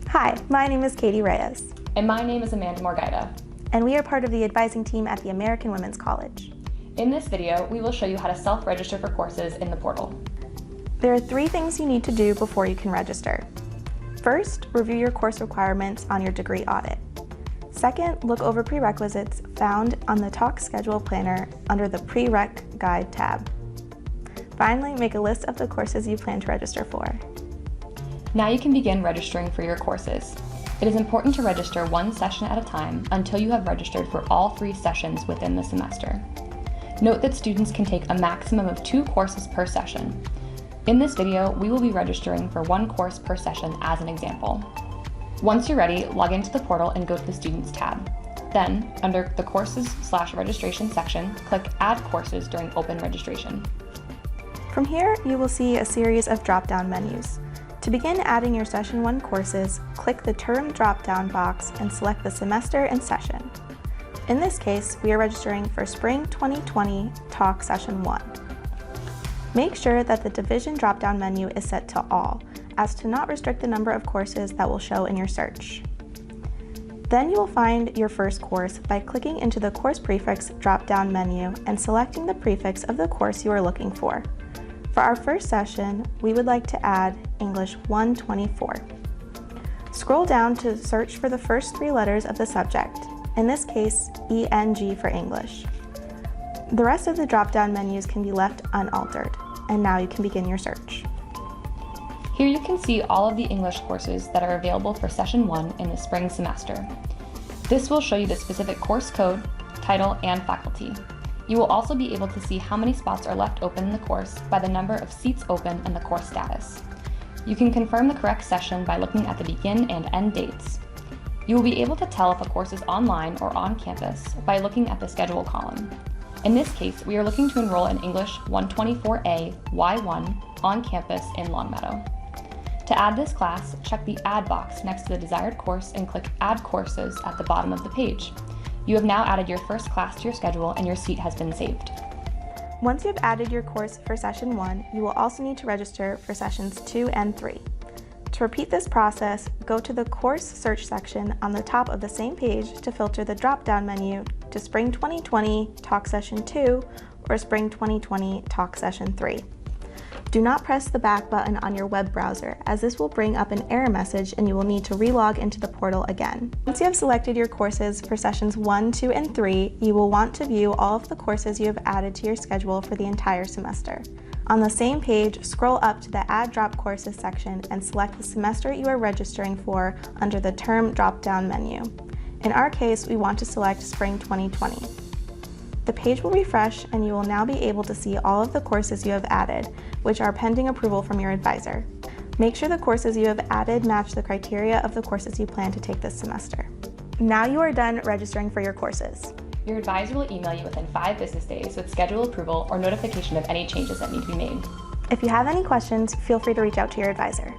Hi, my name is Katie Reyes. And my name is Morgida. And we are part of the advising team at the American Women's College. In this video, we will show you how to self-register for courses in the portal. There are 3 things you need to do before you can register. First, review your course requirements on your degree audit. Second, look over prerequisites found on the Talk Schedule Planner under the Prereq Guide tab. Finally, make a list of the courses you plan to register for. Now you can begin registering for your courses. It is important to register one session at a time until you have registered for all 3 sessions within the semester. Note that students can take a maximum of 2 courses per session. In this video, we will be registering for 1 course per session as an example. Once you're ready, log into the portal and go to the Students tab. Then, under the Courses/Registration section, click Add Courses during open registration. From here, you will see a series of drop-down menus. To begin adding your Session 1 courses, click the Term drop-down box and select the semester and session. In this case, we are registering for Spring 2020 Talk Session 1. Make sure that the Division drop-down menu is set to All, as to not restrict the number of courses that will show in your search. Then you will find your first course by clicking into the Course Prefix drop-down menu and selecting the prefix of the course you are looking for. For our first session, we would like to add English 124. Scroll down to search for the first 3 letters of the subject, in this case, ENG for English. The rest of the drop-down menus can be left unaltered, and now you can begin your search. Here you can see all of the English courses that are available for Session 1 in the spring semester. This will show you the specific course code, title, and faculty. You will also be able to see how many spots are left open in the course by the number of seats open and the course status. You can confirm the correct session by looking at the begin and end dates. You will be able to tell if a course is online or on campus by looking at the schedule column. In this case, we are looking to enroll in English 124A Y1 on campus in Longmeadow. To add this class, check the Add box next to the desired course and click Add Courses at the bottom of the page. You have now added your first class to your schedule and your seat has been saved. Once you have added your course for Session 1, you will also need to register for Sessions 2 and 3. To repeat this process, go to the Course Search section on the top of the same page to filter the drop-down menu to Spring 2020 Talk Session 2 or Spring 2020 Talk Session 3. Do not press the back button on your web browser, as this will bring up an error message and you will need to relog into the portal again. Once you have selected your courses for Sessions 1, 2, and 3, you will want to view all of the courses you have added to your schedule for the entire semester. On the same page, scroll up to the Add Drop Courses section and select the semester you are registering for under the Term drop-down menu. In our case, we want to select Spring 2020. The page will refresh and you will now be able to see all of the courses you have added, which are pending approval from your advisor. Make sure the courses you have added match the criteria of the courses you plan to take this semester. Now you are done registering for your courses. Your advisor will email you within 5 business days with schedule approval or notification of any changes that need to be made. If you have any questions, feel free to reach out to your advisor.